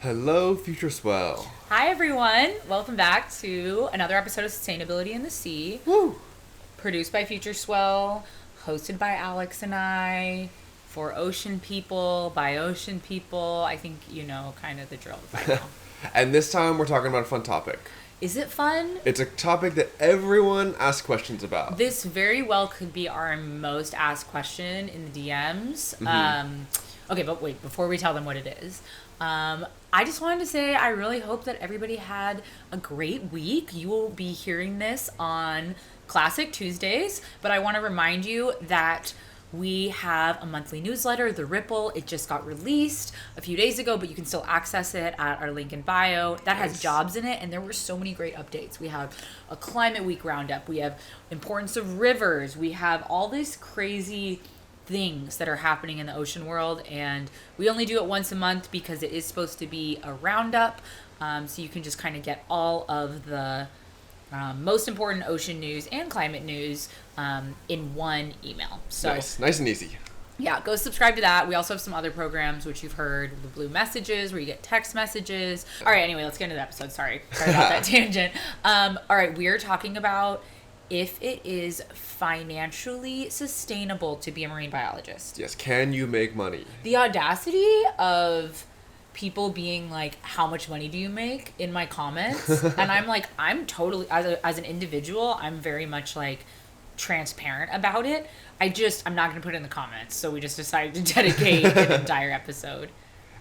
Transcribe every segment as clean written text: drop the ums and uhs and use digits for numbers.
Hello, FutureSwell. Hi, everyone. Welcome back to another episode of Sustainability in the Sea. Woo! Produced by FutureSwell, hosted by Alex and I, for ocean people, by ocean people. I think you know kind of the drill by now. And this time we're talking about a fun topic. Is it fun? It's a topic that everyone asks questions about. This very well could be our most asked question in the DMs. Okay, but wait, before we tell them what it is, I just wanted to say I really hope that everybody had a great week. You will be hearing this on Classic Tuesdays, but I want to remind you that we have a monthly newsletter, The Ripple. It just got released a few days ago, but you can still access it at our link in bio. That has jobs in it, and there were so many great updates. We have a Climate Week roundup. We have importance of rivers. We have all this crazy things that are happening in the ocean world, and we only do it once a month because it is supposed to be a roundup, so you can just kind of get all of the most important ocean news and climate news in one email. So nice and easy. Yeah, go subscribe to that. We also have some other programs which you've heard, the Blue Messages, where you get text messages. All right, anyway, let's get into the episode. Sorry about that tangent. All right, we're talking about if it is financially sustainable to be a marine biologist. Yes, can you make money? The audacity of people being like, how much money do you make in my comments? And I'm like, I'm totally, as an individual, I'm very much like transparent about it. I'm not going to put it in the comments. So we just decided to dedicate an entire episode.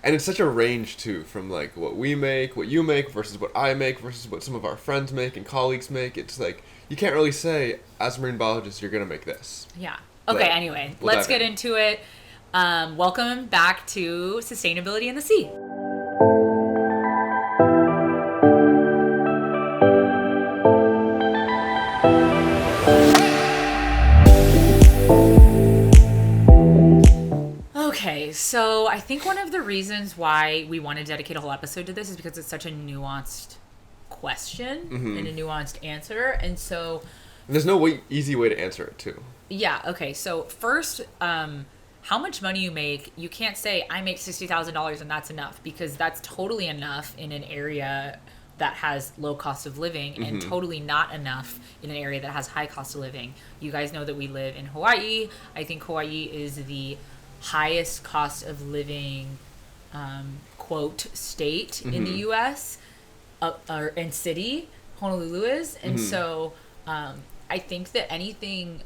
And it's such a range, too, from, like, what we make, what you make, versus what I make, versus what some of our friends make and colleagues make. It's like, you can't really say, as a marine biologist, you're going to make this. Yeah. Okay, anyway, let's get into it. Welcome back to Sustainability in the Sea. Okay, so I think one of the reasons why we want to dedicate a whole episode to this is because it's such a nuanced question and a nuanced answer. And so there's no easy way to answer it, too. Yeah, okay. So first, how much money you make, you can't say, I make $60,000 and that's enough, because that's totally enough in an area that has low cost of living and totally not enough in an area that has high cost of living. You guys know that we live in Hawaii. I think Hawaii is the highest cost of living, quote, state in the U.S. And city, Honolulu is. And so I think that anything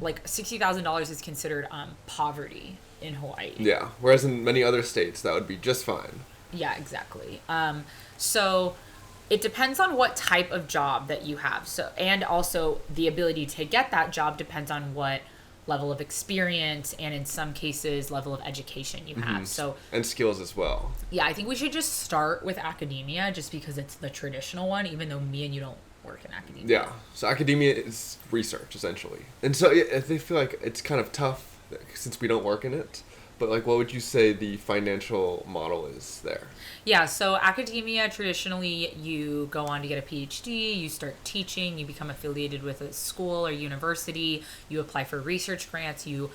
like $60,000 is considered poverty in Hawaii. Yeah, whereas in many other states, that would be just fine. Yeah, exactly. So it depends on what type of job that you have. So, and also the ability to get that job depends on what level of experience and in some cases level of education you have. So and skills as well. Yeah, I think we should just start with academia just because it's the traditional one, even though me and you don't work in academia. Yeah, so academia is research essentially, and so I feel like it's kind of tough since we don't work in it. But like, what would you say the financial model is there? Yeah, so academia, traditionally, you go on to get a PhD, you start teaching, you become affiliated with a school or university, you apply for research grants, you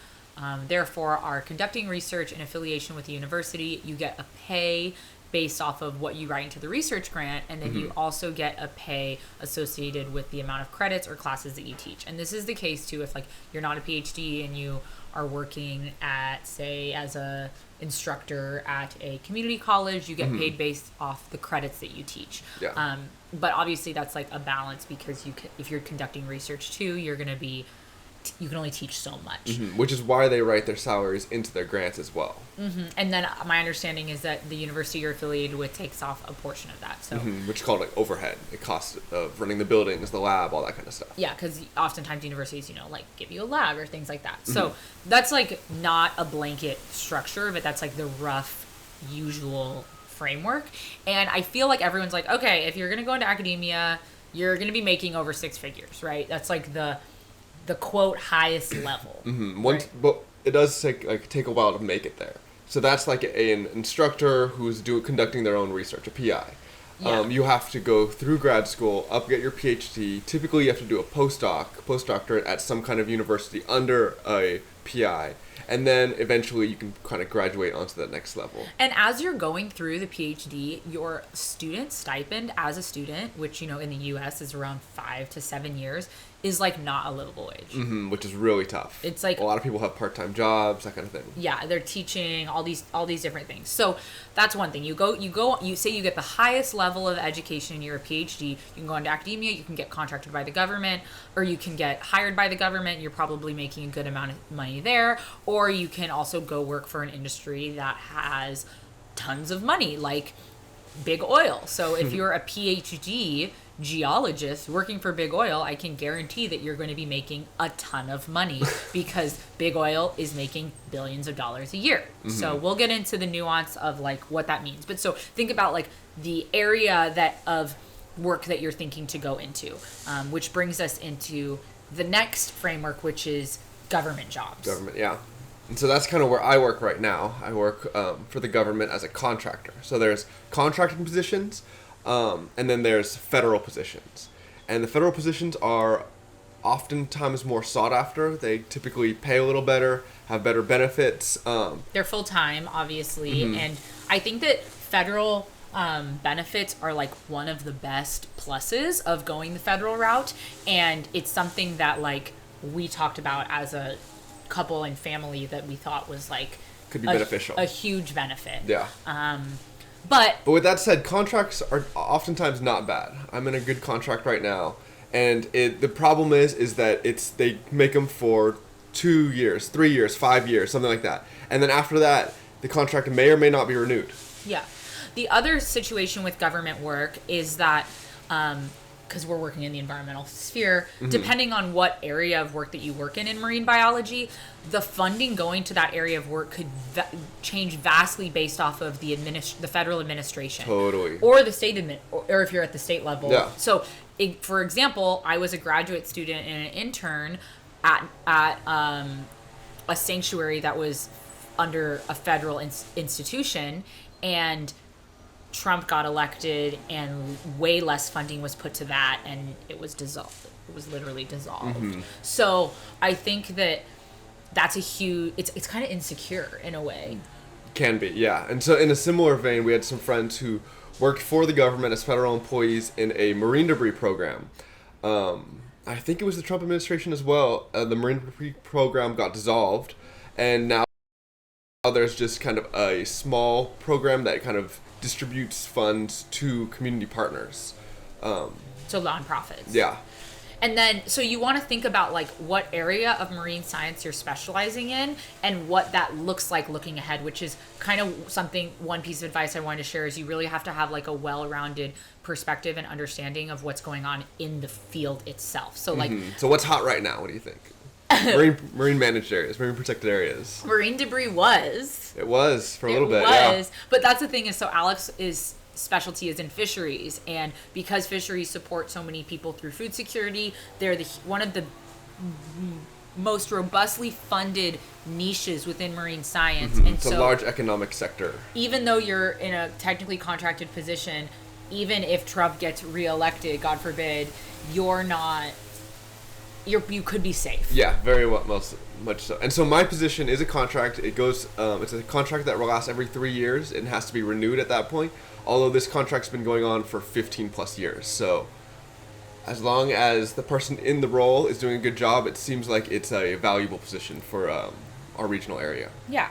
therefore are conducting research in affiliation with the university, you get a pay based off of what you write into the research grant, and then you also get a pay associated with the amount of credits or classes that you teach. And this is the case too if like you're not a PhD and you are working at, say, as a instructor at a community college, you get paid based off the credits that you teach. Yeah. But obviously that's like a balance because if you're conducting research too, you can only teach so much. Which is why they write their salaries into their grants as well. And then my understanding is that the university you're affiliated with takes off a portion of that. So, which is called like overhead. It costs of running the buildings, the lab, all that kind of stuff. Yeah, because oftentimes universities, like give you a lab or things like that. So that's like not a blanket structure, but that's like the rough, usual framework. And I feel like everyone's like, okay, if you're going to go into academia, you're going to be making over six figures, right? That's like the quote highest level. Right? But it does take a while to make it there. So that's like an instructor who's conducting their own research, a PI. Yeah. You have to go through grad school, get your PhD. Typically, you have to do a postdoctorate at some kind of university under a PI. and then eventually you can kind of graduate onto the next level. And as you're going through the PhD, your student stipend as a student, which, you know, in the US is around 5 to 7 years, is like not a livable wage. Which is really tough. It's like a lot of people have part-time jobs, that kind of thing. Yeah, they're teaching all these different things. So that's one thing. You say you get the highest level of education, you're a PhD, you can go into academia, you can get contracted by the government, or you can get hired by the government, you're probably making a good amount of money there, or you can also go work for an industry that has tons of money, like big oil. So if you're a PhD geologist working for big oil, I can guarantee that you're going to be making a ton of money because big oil is making billions of dollars a year. So we'll get into the nuance of like what that means. But so think about like the area that of work that you're thinking to go into, which brings us into the next framework, which is government jobs. Government, yeah. And so that's kind of where I work right now. I work for the government as a contractor. So there's contracting positions, and then there's federal positions. And the federal positions are oftentimes more sought after. They typically pay a little better, have better benefits. They're full-time, obviously. And I think that federal benefits are like one of the best pluses of going the federal route. And it's something that like we talked about as a couple and family that we thought was like could be beneficial, a huge benefit. Yeah. But with that said, contracts are oftentimes not bad. I'm in a good contract right now, and the problem is that they make them for 2 years, 3 years, 5 years, something like that, and then after that, the contract may or may not be renewed. Yeah. The other situation with government work is that because we're working in the environmental sphere, depending on what area of work that you work in marine biology, the funding going to that area of work could change vastly based off of the federal administration. Totally. Or the state or if you're at the state level. Yeah. So, for example, I was a graduate student and an intern at a sanctuary that was under a federal institution, and Trump got elected and way less funding was put to that, and it was dissolved. It was literally dissolved. So I think that's a huge, it's kind of insecure in a way. Can be, yeah. And so in a similar vein, we had some friends who worked for the government as federal employees in a marine debris program. I think it was the Trump administration as well. The marine debris program got dissolved, and now there's just kind of a small program that kind of distributes funds to community partners. So nonprofits. Yeah. And then, so you want to think about like what area of marine science you're specializing in and what that looks like looking ahead, which is kind of one piece of advice I wanted to share is you really have to have like a well-rounded perspective and understanding of what's going on in the field itself. So like, So what's hot right now? What do you think? Marine managed areas, marine protected areas. Marine debris was. It was for a little bit, yeah. But that's the thing is, so Alex's specialty is in fisheries, and because fisheries support so many people through food security, they're one of the most robustly funded niches within marine science. And it's a large economic sector. Even though you're in a technically contracted position, even if Trump gets reelected, God forbid, you could be safe. Yeah, very well, much so. And so my position is a contract. It goes, it's a contract that lasts every 3 years and has to be renewed at that point. Although this contract's been going on for 15 plus years. So as long as the person in the role is doing a good job, it seems like it's a valuable position for our regional area. Yeah.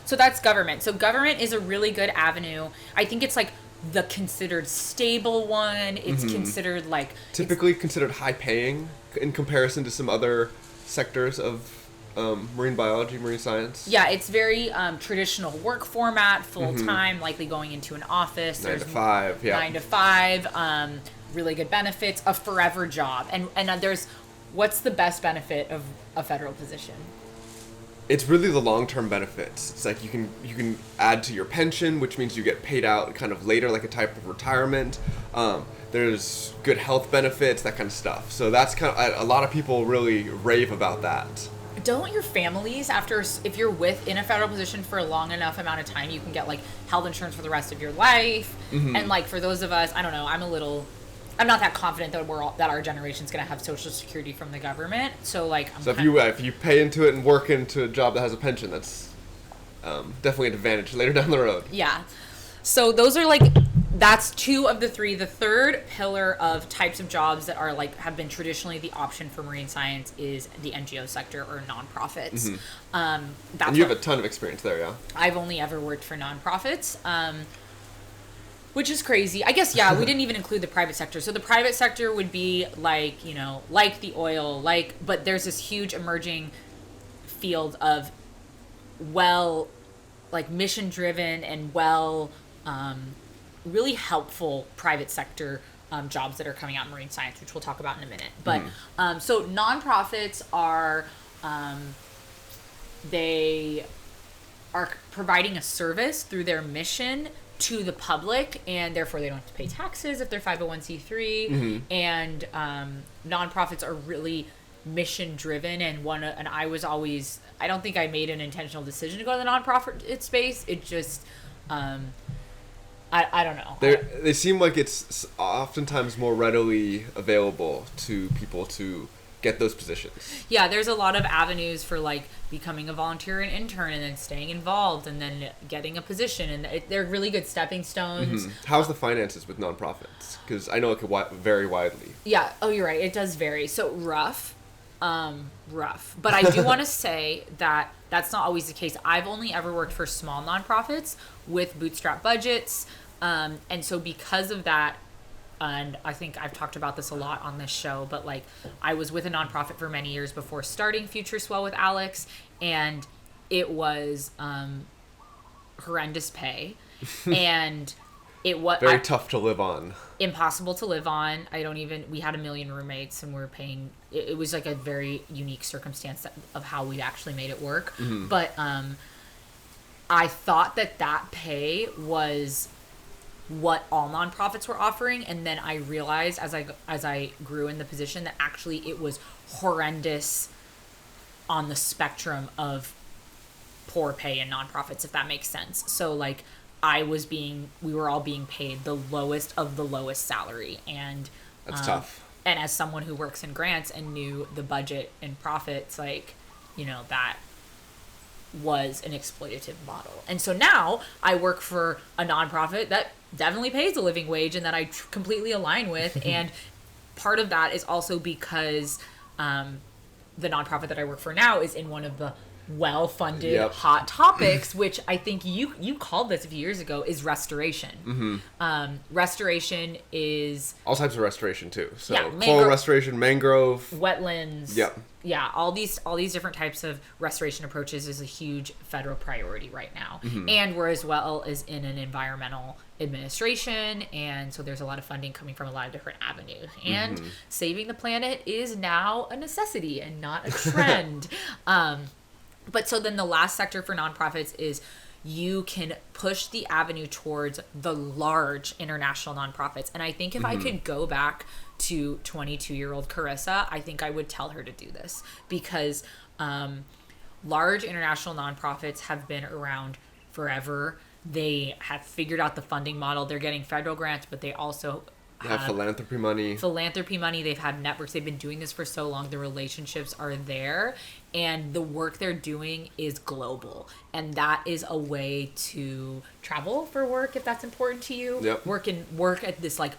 So that's government. So government is a really good avenue. I think it's like the considered stable one. It's considered like typically considered high paying in comparison to some other sectors of marine biology, marine science. Yeah, it's very traditional work format, full time, likely going into an office. 9 to 5, yeah. 9 to 5, really good benefits, a forever job. And there's, what's the best benefit of a federal position? It's really the long-term benefits. It's like you can add to your pension, which means you get paid out kind of later, like a type of retirement. There's good health benefits, that kind of stuff. So that's kind of, a lot of people really rave about that. Don't your families, if you're in a federal position for a long enough amount of time, you can get like health insurance for the rest of your life? And like for those of us, I don't know, I'm a little I'm not that confident that that our generation's going to have Social Security from the government. So like, so if you pay into it and work into a job that has a pension, that's definitely an advantage later down the road. Yeah. So those are like, that's two of the three. The third pillar of types of jobs that are like have been traditionally the option for marine science is the NGO sector or nonprofits. And you have a ton of experience there, yeah? I've only ever worked for nonprofits. Which is crazy. I guess, yeah, we didn't even include the private sector. So the private sector would be like, you know, like the oil, but there's this huge emerging field of mission driven and really helpful private sector jobs that are coming out in marine science, which we'll talk about in a minute. But so nonprofits are, they are providing a service through their mission to the public, and therefore they don't have to pay taxes if they're 501c3. And nonprofits are really mission driven, and I don't think I made an intentional decision to go to the nonprofit space. It just I don't know. They seem like it's oftentimes more readily available to people to get those positions. Yeah, there's a lot of avenues for like becoming a volunteer and intern and then staying involved and then getting a position, and they're really good stepping stones. How's the finances with nonprofits? Because I know it could vary widely. Yeah, oh, you're right, it does vary. So rough. But I do want to say that that's not always the case. I've only ever worked for small nonprofits with bootstrap budgets, and so because of that, and I think I've talked about this a lot on this show, but like I was with a nonprofit for many years before starting FutureSwell with Alex, and it was horrendous pay, and it was very tough to live on. Impossible to live on. We had 1 million roommates, and we're paying. It was like a very unique circumstance of how we actually made it work. But I thought that pay was what all nonprofits were offering, and then I realized as I grew in the position that actually it was horrendous on the spectrum of poor pay in nonprofits, if that makes sense. So like we were all being paid the lowest of the lowest salary, and that's tough. And as someone who works in grants and knew the budget and profits, like, you know, that was an exploitative model. And so now I work for a nonprofit that definitely pays a living wage and that I completely align with. And part of that is also because the nonprofit that I work for now is in one of the well-funded hot topics, which I think you called this a few years ago, is restoration. Restoration is all types of restoration too. So coral restoration, mangrove, wetlands. Yeah, all these different types of restoration approaches is a huge federal priority right now. And we're as well as in an environmental administration, and so there's a lot of funding coming from a lot of different avenues. And saving the planet is now a necessity and not a trend. But so then the last sector for nonprofits is you can push the avenue towards the large international nonprofits. And I think if I could go back to 22-year-old Carissa, I think I would tell her to do this, because large international nonprofits have been around forever. They have figured out the funding model. They're getting federal grants, but they also have philanthropy money. They've had networks. They've been doing this for so long. The relationships are there, and the work they're doing is global. And that is a way to travel for work if that's important to you. Work at this like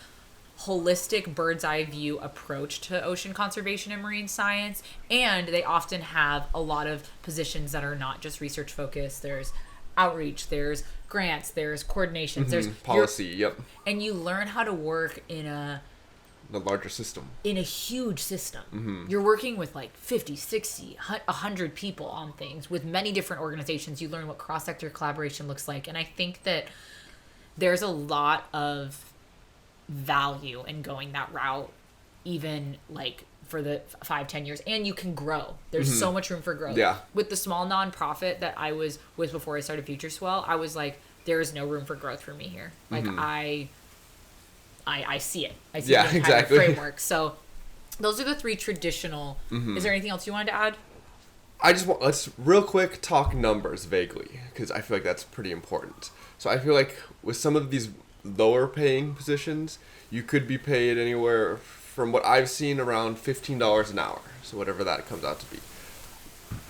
holistic bird's eye view approach to ocean conservation and marine science. And they often have a lot of positions that are not just research focused. There's outreach, there's grants, there's coordinations, there's policy. And you learn how to work in the larger system, in a huge system. You're working with like 50, 60, 100 people on things with many different organizations. You learn what cross-sector collaboration looks like. And I think that there's a lot of value in going that route, even like for the 5-10 years, and you can grow. There's so much room for growth. With the small nonprofit that I was with before I started FutureSwell, I was like, there is no room for growth for me here. Like I see it. I see the entire framework. So those are the three traditional. Is there anything else you wanted to add? Let's real quick talk numbers vaguely, because I feel like that's pretty important. So I feel like with some of these lower paying positions, you could be paid anywhere from what I've seen around $15 an hour. So whatever that comes out to be.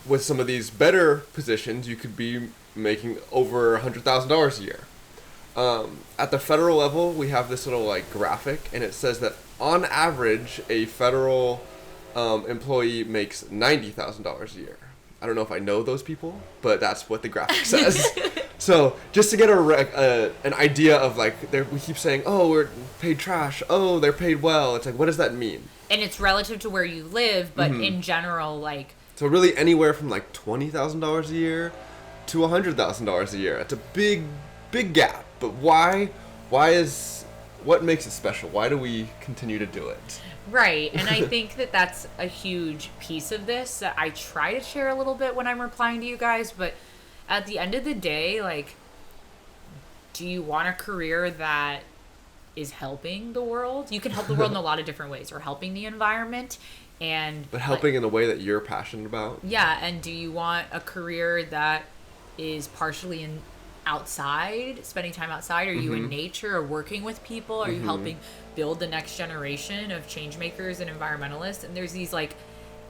With some of these better positions, you could be making over $100,000 a year. At the federal level, we have this little like graphic, and it says that on average, a federal employee makes $90,000 a year. I don't know if I know those people, but that's what the graphic says. So just to get an idea of like, we keep saying, oh, we're paid trash. Oh, they're paid well. It's like, what does that mean? And it's relative to where you live, but in general, like. So really anywhere from like $20,000 a year to $100,000 a year. It's a big gap. But what makes it special? Why do we continue to do it? Right, and I think that that's a huge piece of this that I try to share a little bit when I'm replying to you guys, but at the end of the day, like, do you want a career that is helping the world? You can help the world in a lot of different ways, or helping the environment, but helping in a way that you're passionate about. Yeah, and do you want a career that is partially outside, spending time outside? Are you in nature or working with people? Are you helping build the next generation of change makers and environmentalists? And there's these like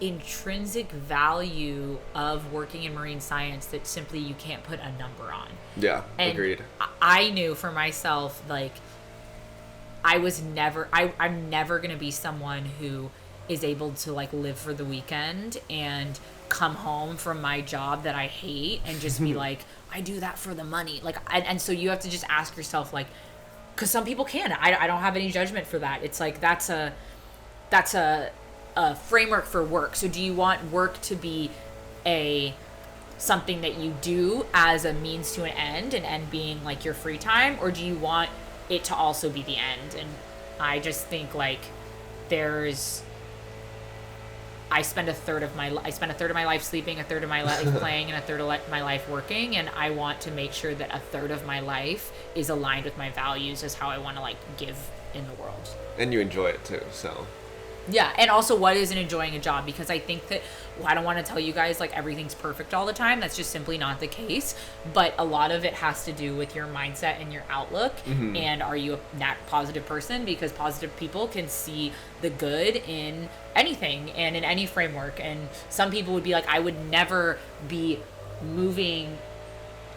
intrinsic value of working in marine science that simply you can't put a number on. Yeah, and agreed. I knew for myself, like, I'm never going to be someone who is able to like live for the weekend and come home from my job that I hate and just be like, I do that for the money. Like, and so you have to just ask yourself, like, because some people can. I don't have any judgment for that. It's like that's a framework for work. So do you want work to be something that you do as a means to an end, and end being like your free time, or do you want it to also be the end? And I just think like I spend a third of my life sleeping, a third of my life playing, and a third of my life working, and I want to make sure that a third of my life is aligned with my values as how I want to like give in the world. And you enjoy it too, so. Yeah, and also what isn't enjoying a job, because I think that, I don't want to tell you guys like everything's perfect all the time. That's just simply not the case. But a lot of it has to do with your mindset and your outlook. And are you a positive person? Because positive people can see the good in anything and in any framework. And some people would be like, I would never be moving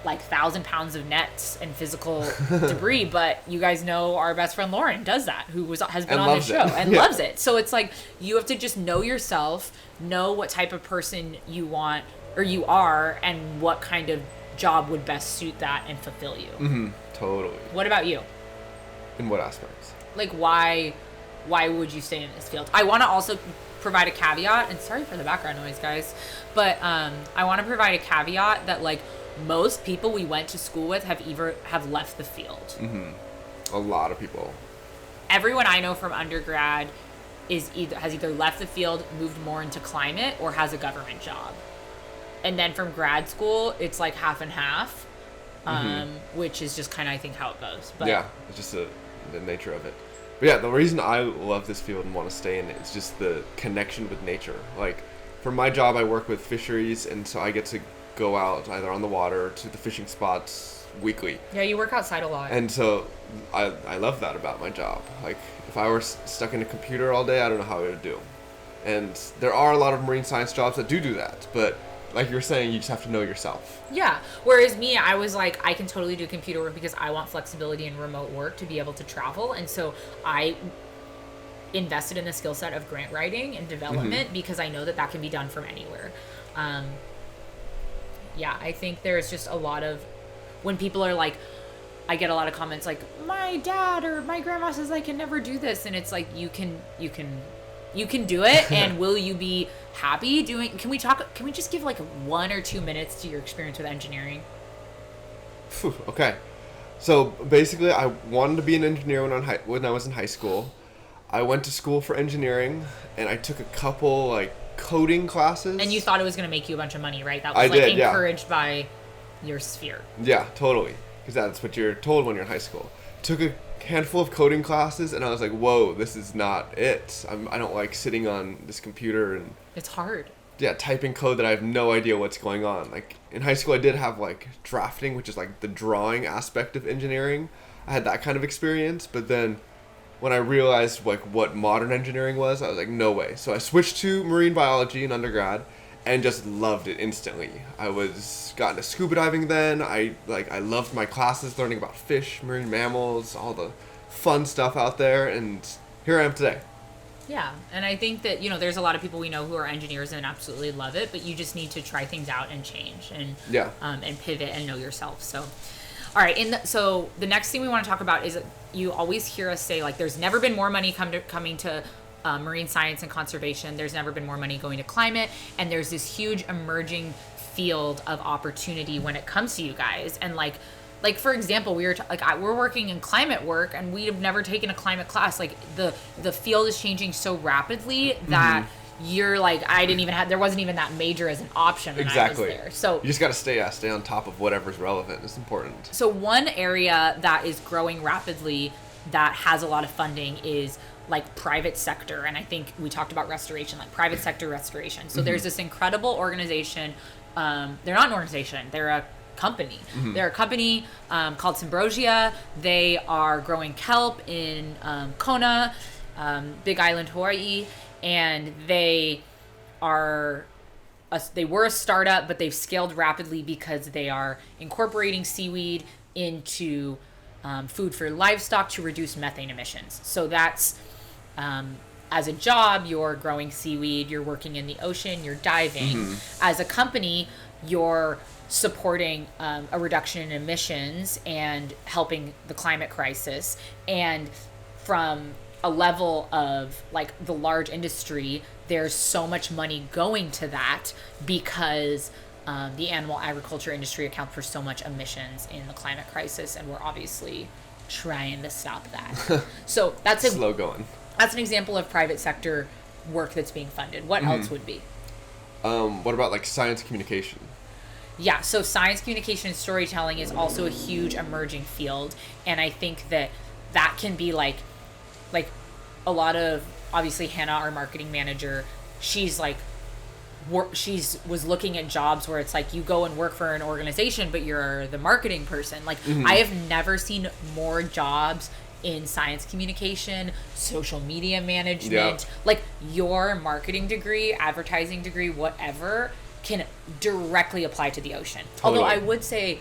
like 1,000 pounds of nets and physical debris, but you guys know our best friend Lauren does that, who has been on this show and loves it. So it's like, you have to just know yourself, know what type of person you want or you are, and what kind of job would best suit that and fulfill you. Totally. What about you? In what aspects? Like, why would you stay in this field? I want to also provide a caveat, and sorry for the background noise, guys, but I want to provide a caveat that like most people we went to school with have left the field. A lot of people. Everyone I know from undergrad has either left the field, moved more into climate, or has a government job. And then from grad school, it's like half and half, which is just kind of, I think, how it goes. But yeah, it's just the nature of it. But yeah, the reason I love this field and want to stay in it is just the connection with nature. Like, for my job, I work with fisheries, and so I get to go out either on the water to the fishing spots weekly. Yeah, you work outside a lot. And so I love that about my job. Like, if I were stuck in a computer all day, I don't know how I would do. And there are a lot of marine science jobs that do that, but like you were saying, you just have to know yourself. Yeah. Whereas me, I was like, I can totally do computer work because I want flexibility in remote work to be able to travel. And so I invested in the skill set of grant writing and development because I know that can be done from anywhere. Yeah, I think there's just a lot of, when people are like, I get a lot of comments like, my dad or my grandma says I can never do this, and it's like, you can do it. And will you be happy doing? Can we just give like 1 or 2 minutes to your experience with engineering? Okay, so basically, I wanted to be an engineer when I was in high school. I went to school for engineering, and I took a couple like coding classes. And you thought it was going to make you a bunch of money, right? That was encouraged by your sphere. Yeah, totally. Because that's what you're told when you're in high school. Took a handful of coding classes, and I was like, whoa, this is not it. I don't like sitting on this computer and... It's hard. Yeah, typing code that I have no idea what's going on. Like, in high school, I did have, like, drafting, which is, like, the drawing aspect of engineering. I had that kind of experience, but then when I realized like what modern engineering was, I was like, no way. So I switched to marine biology in undergrad and just loved it instantly. I got into scuba diving then. I loved my classes, learning about fish, marine mammals, all the fun stuff out there, and here I am today. Yeah, and I think that, there's a lot of people we know who are engineers and absolutely love it, but you just need to try things out and change and pivot and know yourself. So, all right, so the next thing we want to talk about is you always hear us say, like, there's never been more money coming to marine science and conservation. There's never been more money going to climate, and there's this huge emerging field of opportunity when it comes to you guys. And like for example, we're working in climate work, and we have never taken a climate class. Like the field is changing so rapidly that you're like, there wasn't even that major as an option when I was there. So you just got to stay on top of whatever's relevant. It's important. So one area that is growing rapidly that has a lot of funding is like private sector. And I think we talked about restoration, like private sector restoration. So there's this incredible organization. They're not an organization. They're a company. They're a company called Symbrosia. They are growing kelp in Kona, Big Island, Hawaii, and they were a startup, but they've scaled rapidly because they are incorporating seaweed into food for livestock to reduce methane emissions. So that's as a job, you're growing seaweed, you're working in the ocean, you're diving. As a company, you're supporting a reduction in emissions and helping the climate crisis. And from a level of like the large industry, there's so much money going to that because the animal agriculture industry accounts for so much emissions in the climate crisis, and we're obviously trying to stop that. So that's slow going. That's an example of private sector work that's being funded. What else would be? What about like science communication? Yeah, so science communication and storytelling is also a huge emerging field, and I think that can be like a lot of, obviously Hannah, our marketing manager, she's was looking at jobs where it's like you go and work for an organization, but you're the marketing person. Like I have never seen more jobs in science communication, social media management, like your marketing degree, advertising degree, whatever, can directly apply to the ocean. Totally. Although I would say,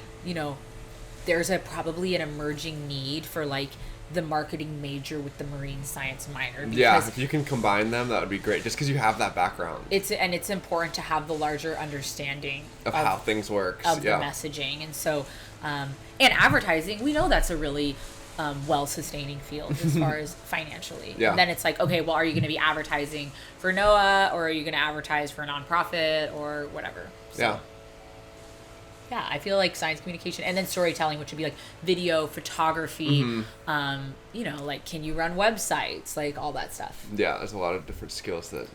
there's probably an emerging need for like the marketing major with the marine science minor. Yeah, if you can combine them, that would be great, just because you have that background. It's important to have the larger understanding of how things work, of the messaging. And so, and advertising, we know that's a really well-sustaining field as far as financially. Yeah. And then it's like, okay, well, are you going to be advertising for NOAA, or are you going to advertise for a nonprofit or whatever? So, yeah, I feel like science communication, and then storytelling, which would be like video, photography, like can you run websites, like all that stuff. Yeah, there's a lot of different skills that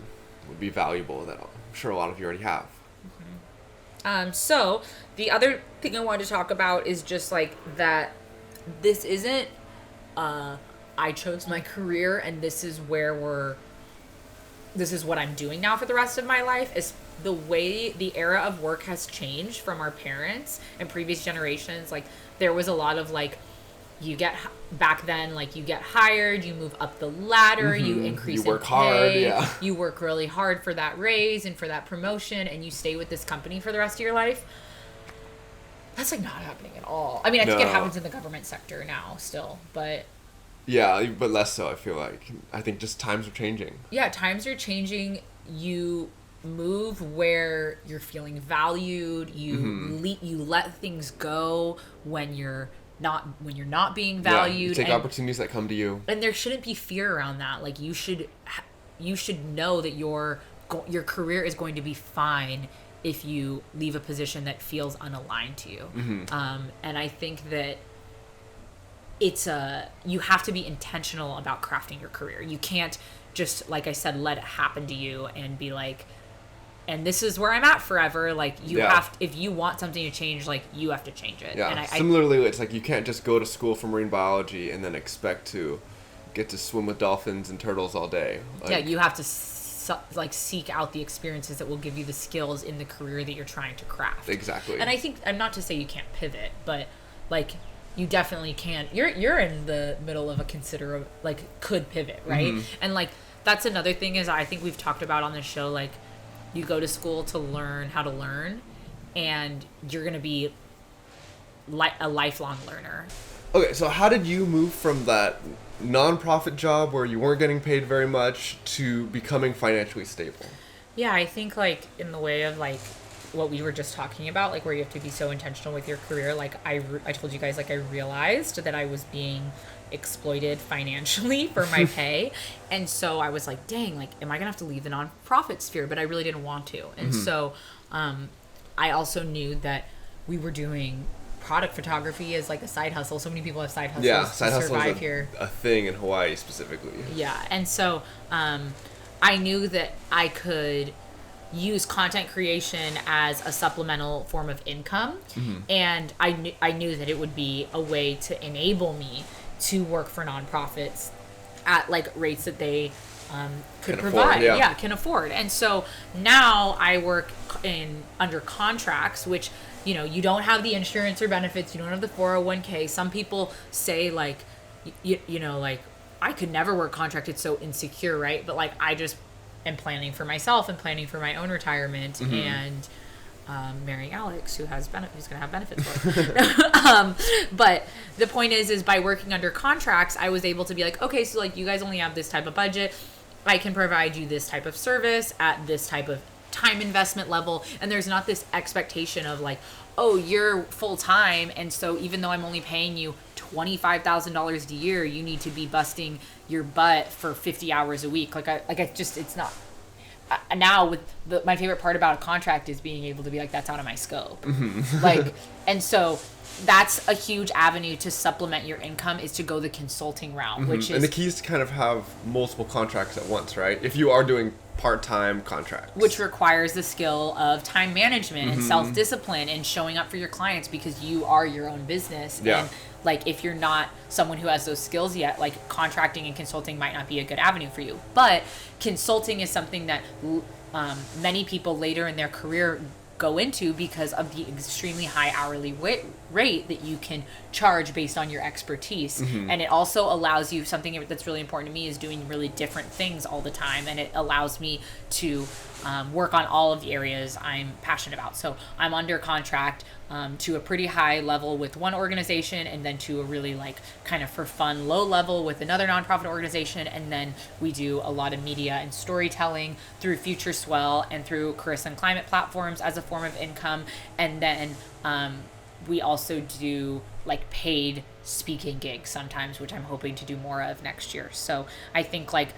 would be valuable that I'm sure a lot of you already have. So the other thing I wanted to talk about is just like that this isn't I chose my career and this is what I'm doing now for the rest of my life. Is the way the era of work has changed from our parents and previous generations. Like there was a lot of like, back then, like you get hired, you move up the ladder, you increase in pay, you work really hard for that raise and for that promotion, and you stay with this company for the rest of your life. That's like not happening at all. I mean, I think it happens in the government sector now still, but yeah, but less so. I feel like I think just times are changing. Yeah, times are changing. You move where you're feeling valued. You let things go when you're not being valued. You take opportunities that come to you. And there shouldn't be fear around that. Like you should know that your career is going to be fine if you leave a position that feels unaligned to you. And I think that you have to be intentional about crafting your career. You can't just, like I said, let it happen to you and be like, and this is where I'm at forever. Like you have to, if you want something to change, like you have to change it. Yeah. And similarly, it's like you can't just go to school for marine biology and then expect to get to swim with dolphins and turtles all day. Like, you have to seek out the experiences that will give you the skills in the career that you're trying to craft. Exactly. And I think, I'm not to say you can't pivot, but like you definitely can. You're in the middle of a considerable, like, could pivot, right? And like that's another thing is I think we've talked about on this show, like you go to school to learn how to learn, and you're gonna be like a lifelong learner. Okay, so how did you move from that nonprofit job where you weren't getting paid very much to becoming financially stable? Yeah, I think like in the way of like what we were just talking about, like where you have to be so intentional with your career. Like I told you guys, like I realized that I was being exploited financially for my pay. And so I was like, dang, like, am I gonna have to leave the nonprofit sphere? But I really didn't want to. And so I also knew that we were doing product photography as like a side hustle. So many people have side hustles to survive here. A thing in Hawaii specifically. Yeah. And so I knew that I could use content creation as a supplemental form of income. And I knew that it would be a way to enable me to work for nonprofits at like rates that they could provide. Can afford. And so now I work under contracts, which, you know, you don't have the insurance or benefits, you don't have the 401k. Some people say like, you know, like I could never work contract, it's so insecure, right? But like I just am planning for myself and planning for my own retirement and marrying Alex, who's going to have benefits for it. But the point is by working under contracts, I was able to be like, okay, so like you guys only have this type of budget. I can provide you this type of service at this type of time investment level. And there's not this expectation of like, oh, you're full time. And so even though I'm only paying you $25,000 a year, you need to be busting your butt for 50 hours a week. It's not. Now with my favorite part about a contract is being able to be like, that's out of my scope. Like, and so that's a huge avenue to supplement your income, is to go the consulting route, which is, and the key is to kind of have multiple contracts at once, right? If you are doing part-time contracts, which requires the skill of time management and self-discipline and showing up for your clients, because you are your own business. And like if you're not someone who has those skills yet, like contracting and consulting might not be a good avenue for you. But consulting is something that many people later in their career go into because of the extremely high hourly rate that you can charge based on your expertise. And it also allows you, something that's really important to me is doing really different things all the time, and it allows me to work on all of the areas I'm passionate about. So I'm under contract to a pretty high level with one organization, and then to a really like kind of for fun low level with another nonprofit organization. And then we do a lot of media and storytelling through FutureSwell and through Carissa and Climate platforms as a form of income. And then we also do like paid speaking gigs sometimes, which I'm hoping to do more of next year. So I think like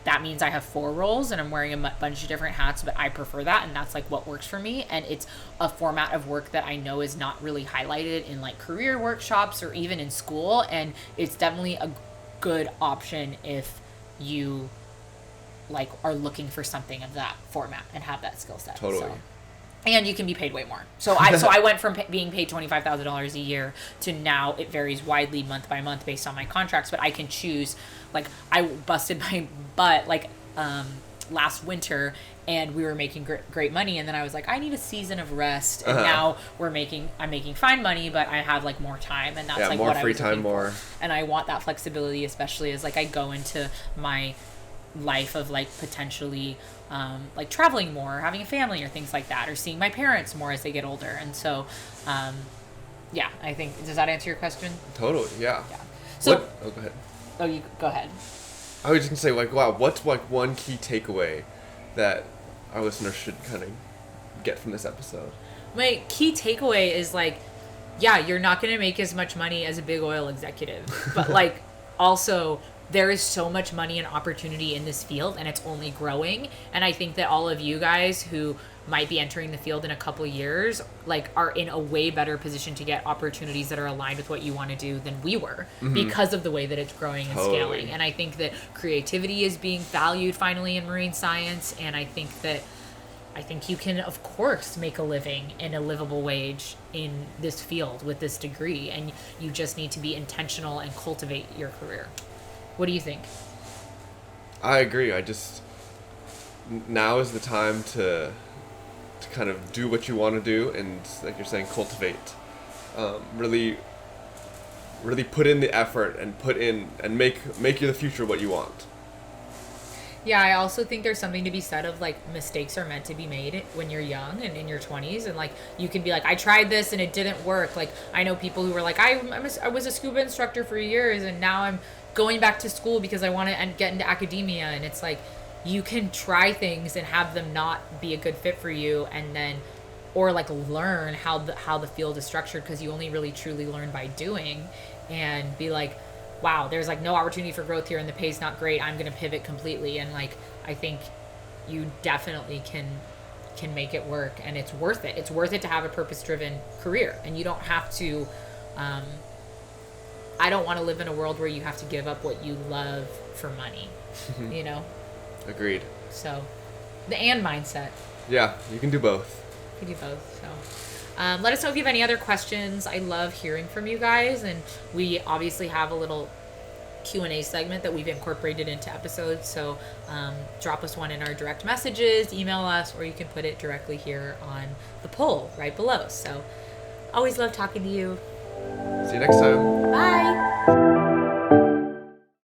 that means I have 4 roles and I'm wearing a bunch of different hats, but I prefer that, and that's like what works for me. And it's a format of work that I know is not really highlighted in like career workshops or even in school, and it's definitely a good option if you like are looking for something of that format and have that skill set. Totally. So. And you can be paid way more. So I went from being paid $25,000 a year to now it varies widely month by month based on my contracts. But I can choose. Like I busted my butt like last winter, and we were making great money. And then I was like, I need a season of rest. And now I'm making fine money, but I have like more time, and that's like more what free I was time, more. And I want that flexibility, especially as like I go into my life of like potentially like traveling more, or having a family or things like that, or seeing my parents more as they get older. And so I think, does that answer your question? Totally. Yeah. So go ahead. Oh, you go ahead. I was just gonna say, like, wow, what's like one key takeaway that our listeners should kind of get from this episode? My key takeaway is like, yeah, you're not gonna make as much money as a big oil executive, but like also there is so much money and opportunity in this field, and it's only growing. And I think that all of you guys who might be entering the field in a couple years, like, are in a way better position to get opportunities that are aligned with what you want to do than we were, because of the way that it's growing and scaling. And I think that creativity is being valued finally in marine science, and I think you can, of course, make a living in a livable wage in this field with this degree, and you just need to be intentional and cultivate your career. What do you think? I agree. Now is the time to kind of do what you want to do, and like you're saying, cultivate. Really really put in the effort and make the future what you want. Yeah, I also think there's something to be said of like mistakes are meant to be made when you're young and in your 20s, and like you can be like, I tried this and it didn't work. Like I know people who were like, I was a scuba instructor for years and now I'm going back to school because I want to get into academia, and it's like you can try things and have them not be a good fit for you, and then or like learn how the field is structured, because you only really truly learn by doing, and be like, wow, there's like no opportunity for growth here and the pay's not great, I'm gonna pivot completely. And like I think you definitely can make it work, and it's worth it to have a purpose-driven career, and you don't have to I don't want to live in a world where you have to give up what you love for money. You know. Agreed. So the and mindset. Yeah, you can do both. You can do both. So let us know if you have any other questions. I love hearing from you guys, and we obviously have a little Q&A segment that we've incorporated into episodes. So drop us one in our direct messages, email us, or you can put it directly here on the poll right below. So always love talking to you. See you next time. Bye.